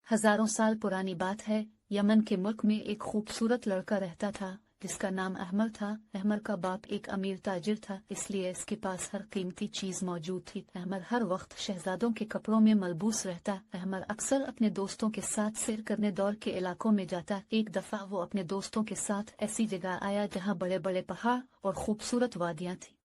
हजारों साल पुरानी बात है। यमन के मुल्क में एक खूबसूरत लड़का रहता था जिसका नाम अहमर था। अहमर का बाप एक अमीर ताजिर था, इसलिए इसके पास हर कीमती चीज मौजूद थी। अहमर हर वक्त शहजादों के कपड़ों में मलबूस रहता। अहमर अक्सर अपने दोस्तों के साथ सैर करने दौर के इलाकों में जाता। एक दफा वो अपने दोस्तों के साथ ऐसी जगह आया जहाँ बड़े बड़े पहाड़ और खूबसूरत वादियाँ थी।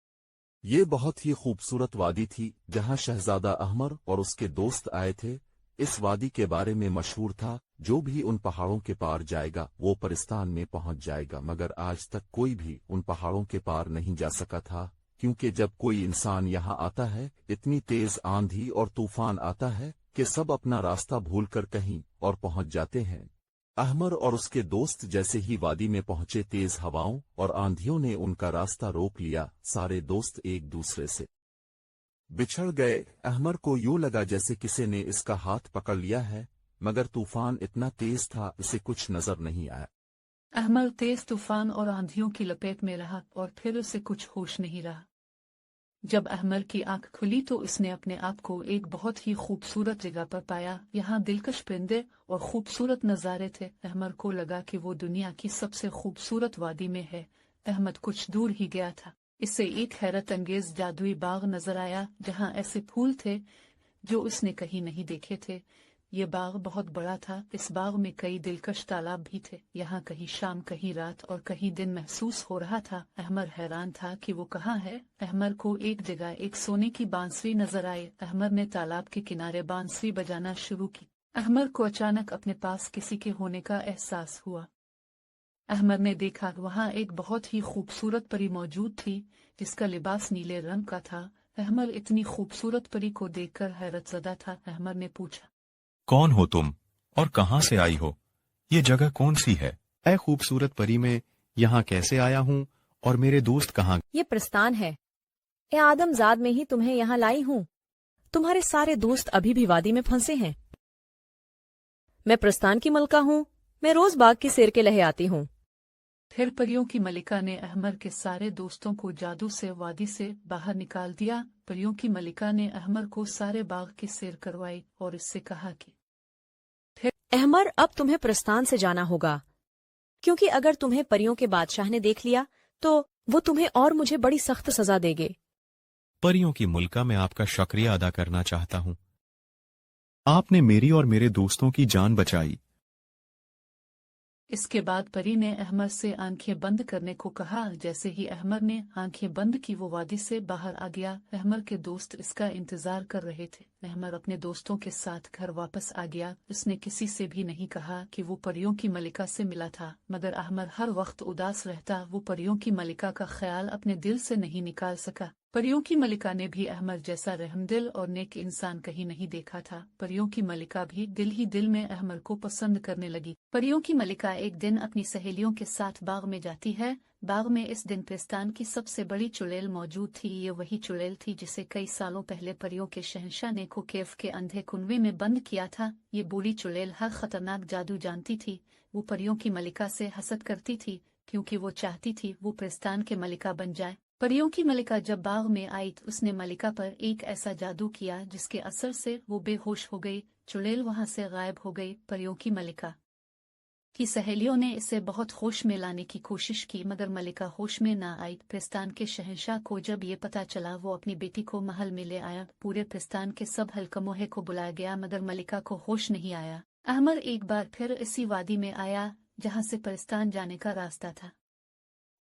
ये बहुत ही खूबसूरत वादी थी जहां शहजादा अहमर और उसके दोस्त आए थे। इस वादी के बारे में मशहूर था, जो भी उन पहाड़ों के पार जाएगा वो परिस्तान में पहुंच जाएगा। मगर आज तक कोई भी उन पहाड़ों के पार नहीं जा सका था, क्योंकि जब कोई इंसान यहाँ आता है इतनी तेज आंधी और तूफान आता है कि सब अपना रास्ता भूलकर कहीं और पहुंच जाते हैं। अहमर और उसके दोस्त जैसे ही वादी में पहुंचे, तेज हवाओं और आंधियों ने उनका रास्ता रोक लिया। सारे दोस्त एक दूसरे से बिछड़ गए। अहमर को यूं लगा जैसे किसी ने इसका हाथ पकड़ लिया है, मगर तूफान इतना तेज था इसे कुछ नजर नहीं आया। अहमर तेज तूफान और आंधियों की लपेट में रहा और फिर उसे कुछ होश नहीं रहा। जब अहमर की आंख खुली तो उसने अपने आप को एक बहुत ही खूबसूरत जगह पर पाया। यहाँ दिलकश परिंदे और खूबसूरत नज़ारे थे। अहमर को लगा कि वो दुनिया की सबसे खूबसूरत वादी में है। अहमद कुछ दूर ही गया था, इससे एक हैरत अंगेज जादुई बाग नजर आया जहाँ ऐसे फूल थे जो उसने कहीं नहीं देखे थे। ये बाग बहुत बड़ा था। इस बाग में कई दिलकश तालाब भी थे। यहाँ कहीं शाम, कहीं रात और कहीं दिन महसूस हो रहा था। अहमर हैरान था कि वो कहाँ है। अहमर को एक जगह एक सोने की बांसुरी नजर आई। अहमर ने तालाब के किनारे बांसुरी बजाना शुरू की। अहमर को अचानक अपने पास किसी के होने का एहसास हुआ। अहमर ने देखा वहाँ एक बहुत ही खूबसूरत परी मौजूद थी जिसका लिबास नीले रंग का था। अहमर इतनी खूबसूरत परी को देखकर हैरतज़दा था। अहमर ने पूछा, कौन हो तुम और कहाँ से आई हो? ये जगह कौन सी है? ऐ खूबसूरत परी, मैं यहाँ कैसे आया हूँ और मेरे दोस्त कहाँ? ये प्रस्थान है। ए आदमजाद में ही तुम्हें यहाँ लाई हूँ। तुम्हारे सारे दोस्त अभी भी वादी में फंसे हैं। मैं प्रस्थान की मलका हूँ। मैं रोज बाग की सैर के लहे आती हूँ। फिर परियों की मलिका ने अहमर के सारे दोस्तों को जादू से वादी से बाहर निकाल दिया। परियों की मलिका ने अहमर को सारे बाग की सैर करवाई और इससे कहा कि अहमर, अब तुम्हें प्रस्थान से जाना होगा, क्योंकि अगर तुम्हें परियों के बादशाह ने देख लिया तो वो तुम्हें और मुझे बड़ी सख्त सजा देंगे। परियों की मुल्का, मैं आपका शुक्रिया अदा करना चाहता हूँ। आपने मेरी और मेरे दोस्तों की जान बचाई। इसके बाद परी ने अहमर से आंखें बंद करने को कहा। जैसे ही अहमर ने आंखें बंद की वो वादी से बाहर आ गया। अहमर के दोस्त इसका इंतजार कर रहे थे। अहमर अपने दोस्तों के साथ घर वापस आ गया। उसने किसी से भी नहीं कहा कि वो परियों की मलिका से मिला था, मगर अहमर हर वक्त उदास रहता। वो परियों की मलिका का ख्याल अपने दिल से नहीं निकाल सका। परियों की मलिका ने भी अहमर जैसा रहमदिल और नेक इंसान कहीं नहीं देखा था। परियों की मलिका भी दिल ही दिल में अहमर को पसंद करने लगी। परियों की मलिका एक दिन अपनी सहेलियों के साथ बाग में जाती है। बाग में इस दिन पेस्तान की सबसे बड़ी चुड़ैल मौजूद थी। ये वही चुड़ैल थी जिसे कई सालों पहले परियों के शहंशाह ने केफ के अंधे कुनवे में बंद किया था। ये बूढ़ी चुड़ैल हर खतरनाक जादू जानती थी। वो परियों की मलिका से हसद करती थी क्योंकि वो चाहती थी वो पेस्तान के मलिका बन जाए। परियों की मलिका जब बाग में आई तो उसने मलिका पर एक ऐसा जादू किया जिसके असर से वो बेहोश हो गई। चुड़ैल वहां से गायब हो गई। परियों की मलिका की सहेलियों ने इसे बहुत होश में लाने की कोशिश की, मगर मलिका होश में ना आई। पेस्तान के शहंशाह को जब ये पता चला, वो अपनी बेटी को महल में ले आया। पूरे पेस्तान के सब हल्कमोहे को बुलाया गया, मगर मलिका को होश नहीं आया। अहमर एक बार फिर इसी वादी में आया जहां से पेस्तान जाने का रास्ता था।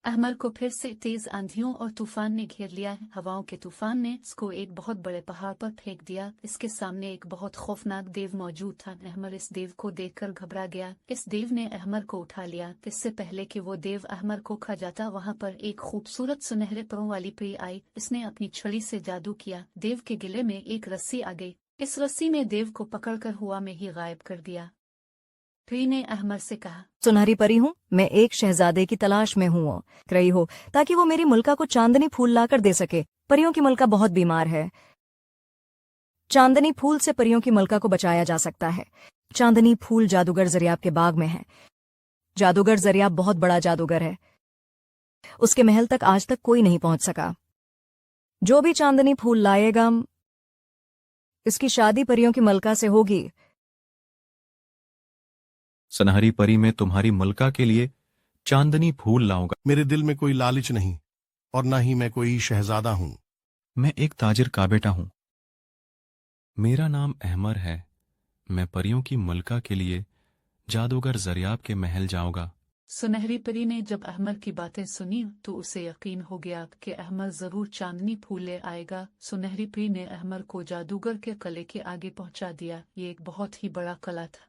अहमर को फिर से तेज आंधियों और तूफान ने घेर लिया। हवाओं के तूफान ने इसको एक बहुत बड़े पहाड़ पर फेंक दिया। इसके सामने एक बहुत खौफनाक देव मौजूद था। अहमर इस देव को देखकर घबरा गया। इस देव ने अहमर को उठा लिया। इससे पहले कि वो देव अहमर को खा जाता, वहाँ पर एक खूबसूरत सुनहरे परों वाली परी आई। इसने अपनी छड़ी से जादू किया। देव के गले में एक रस्सी आ गई। इस रस्सी में देव को पकड़कर हवा में ही गायब कर दिया। परी ने अहमर से कहा, सुनहरी परी हूँ, मैं एक शहजादे की तलाश में हूँ। रही हो ताकि वो मेरी मुल्का को चांदनी फूल लाकर दे सके। परियों की मुल्का बहुत बीमार है। चांदनी फूल से परियों की मुल्का को बचाया जा सकता है। चांदनी फूल जादूगर जरियाब के बाग में है। जादूगर जरियाब बहुत बड़ा जादूगर है। उसके महल तक आज तक कोई नहीं पहुंच सका। जो भी चांदनी फूल लाएगा, इसकी शादी परियों की मलका से होगी। सुनहरी परी मैं तुम्हारी मलका के लिए चांदनी फूल लाऊंगा। मेरे दिल में कोई लालच नहीं और ना ही मैं कोई शहजादा हूं। मैं एक ताजिर का बेटा हूं। मेरा नाम अहमर है। मैं परियों की मलका के लिए जादूगर जरियाब के महल जाऊंगा। सुनहरी परी ने जब अहमर की बातें सुनी तो उसे यकीन हो गया कि अहमर जरूर चांदनी फूल ले आएगा। सुनहरी परी ने अहमर को जादूगर के कले के आगे पहुंचा दिया। ये एक बहुत ही बड़ा कला था।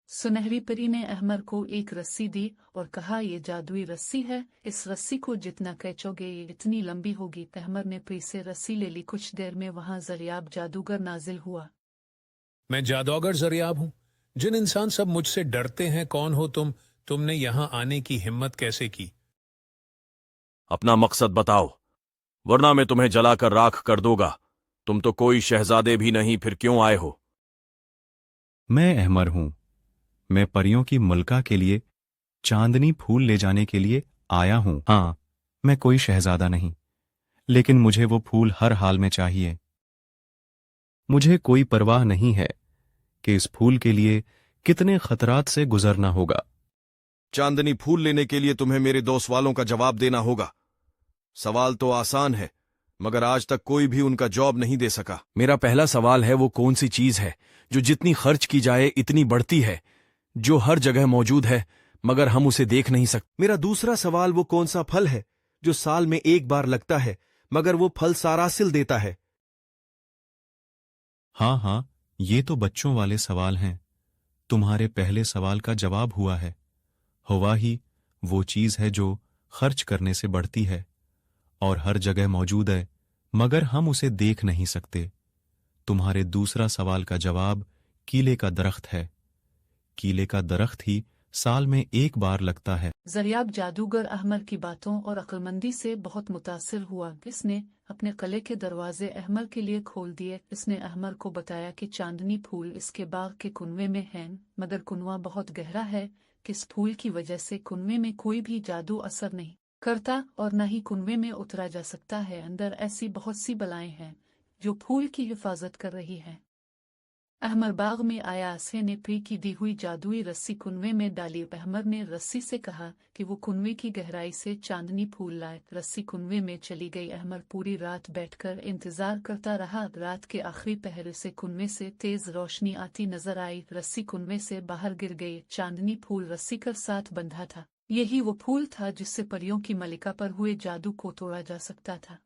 सुनहरी परी ने अहमर को एक रस्सी दी और कहा, ये जादुई रस्सी है, इस रस्सी को जितना खींचोगे ये इतनी लंबी होगी। अहमर ने परी से रस्सी ले ली। कुछ देर में वहां जरियाब जादूगर नाजिल हुआ। मैं जादूगर जरियाब हूँ। जिन इंसान सब मुझसे डरते हैं, कौन हो तुम? तुमने यहाँ आने की हिम्मत कैसे की? अपना मकसद बताओ, वरना मैं तुम्हें जलाकर राख कर दूंगा। तुम तो कोई शहजादे भी नहीं, फिर क्यों आए हो? मैं अहमर हूं। मैं परियों की मलका के लिए चांदनी फूल ले जाने के लिए आया हूं। हाँ, मैं कोई शहजादा नहीं, लेकिन मुझे वो फूल हर हाल में चाहिए। मुझे कोई परवाह नहीं है कि इस फूल के लिए कितने खतरात से गुजरना होगा। चांदनी फूल लेने के लिए तुम्हें मेरे 2 सवालों का जवाब देना होगा। सवाल तो आसान है, मगर आज तक कोई भी उनका जवाब नहीं दे सका। मेरा पहला सवाल है, वो कौन सी चीज है जो जितनी खर्च की जाए इतनी बढ़ती है, जो हर जगह मौजूद है मगर हम उसे देख नहीं सकते। मेरा दूसरा सवाल, वो कौन सा फल है जो साल में एक बार लगता है मगर वो फल सारासिल देता है। हाँ, ये तो बच्चों वाले सवाल हैं। तुम्हारे पहले सवाल का जवाब हुआ है। हवा ही वो चीज है जो खर्च करने से बढ़ती है और हर जगह मौजूद है मगर हम उसे देख नहीं सकते। तुम्हारे दूसरा सवाल का जवाब कीले का दरख्त है। कीले का दरख्त ही साल में एक बार लगता है। जरियाब जादूगर अहमर की बातों और अक्लमंदी से बहुत मुतासिर हुआ। इसने अपने कले के दरवाजे अहमर के लिए खोल दिए। इसने अहमर को बताया कि चांदनी फूल इसके बाग के कुनवे में है, मगर कुनवा बहुत गहरा है कि इस फूल की वजह से कुनवे में कोई भी जादू असर नहीं करता और न ही कुनवे में उतरा जा सकता है। अंदर ऐसी बहुत सी बलाएं हैं जो फूल की हिफाजत कर रही हैं। अहमर बाग में आया। असे ने परी की दी हुई जादुई रस्सी कुनवे में डाली। अहमर ने रस्सी से कहा कि वो कुनवे की गहराई से चांदनी फूल लाए। रस्सी कुनवे में चली गई। अहमर पूरी रात बैठकर इंतजार करता रहा। रात के आखिरी पहर से कुनवे से तेज रोशनी आती नजर आई। रस्सी कुनवे से बाहर गिर गई। चांदनी फूल रस्सी के साथ बंधा था। यही वो फूल था जिससे परियों की मलिका पर हुए जादू को तोड़ा जा सकता था।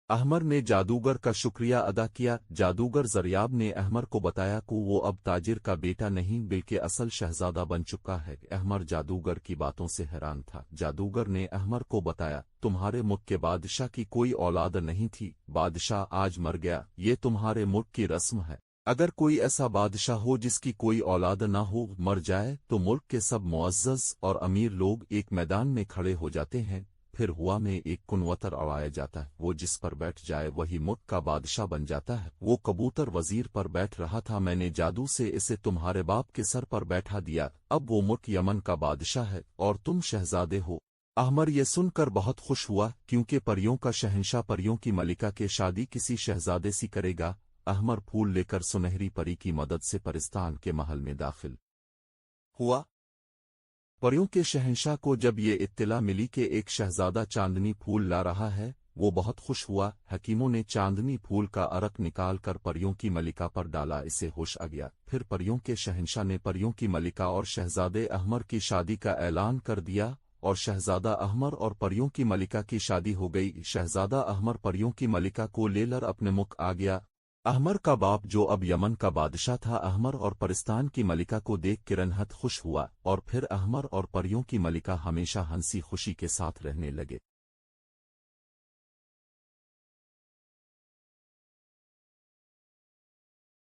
अहमर ने जादूगर का शुक्रिया अदा किया। जादूगर जरियाब ने अहमर को बताया कि वो अब ताजिर का बेटा नहीं बल्कि असल शहजादा बन चुका है। अहमर जादूगर की बातों से हैरान था। जादूगर ने अहमर को बताया, तुम्हारे मुल्क के बादशाह की कोई औलाद नहीं थी। बादशाह आज मर गया। ये तुम्हारे मुल्क की रस्म है। अगर कोई ऐसा बादशाह हो जिसकी कोई औलाद ना हो, मर जाए, तो मुल्क के सब मुअज़्ज़ज़ और अमीर लोग एक मैदान में खड़े हो जाते हैं। फिर हुआ में एक कुनवतर उड़ाया जाता है। वो जिस पर बैठ जाए वही मुल्क का बादशाह बन जाता है। वो कबूतर वजीर पर बैठ रहा था। मैंने जादू से इसे तुम्हारे बाप के सर पर बैठा दिया। अब वो मुल्क यमन का बादशाह है और तुम शहजादे हो। अहमर ये सुनकर बहुत खुश हुआ, क्योंकि परियों का शहंशाह परियों की मलिका के शादी किसी शहजादे से करेगा। अहमर फूल लेकर सुनहरी परी की मदद से परिस्तान के महल में दाखिल हुआ। परियों के शहंशाह को जब ये इत्तला मिली कि एक शहजादा चांदनी फूल ला रहा है, वो बहुत खुश हुआ। हकीमों ने चांदनी फूल का अरक निकाल कर परियों की मलिका पर डाला। इसे होश आ गया। फिर परियों के शहंशाह ने परियों की मलिका और शहजादे अहमर की शादी का ऐलान कर दिया और शहजादा अहमर और परियों की मलिका की शादी हो गई। शहजादा अहमर परियों की मलिका को लेकर अपने मुल्क आ गया। अहमर का बाप जो अब यमन का बादशाह था, अहमर और परिस्तान की मलिका को देख किरनहत खुश हुआ और फिर अहमर और परियों की मलिका हमेशा हंसी खुशी के साथ रहने लगे।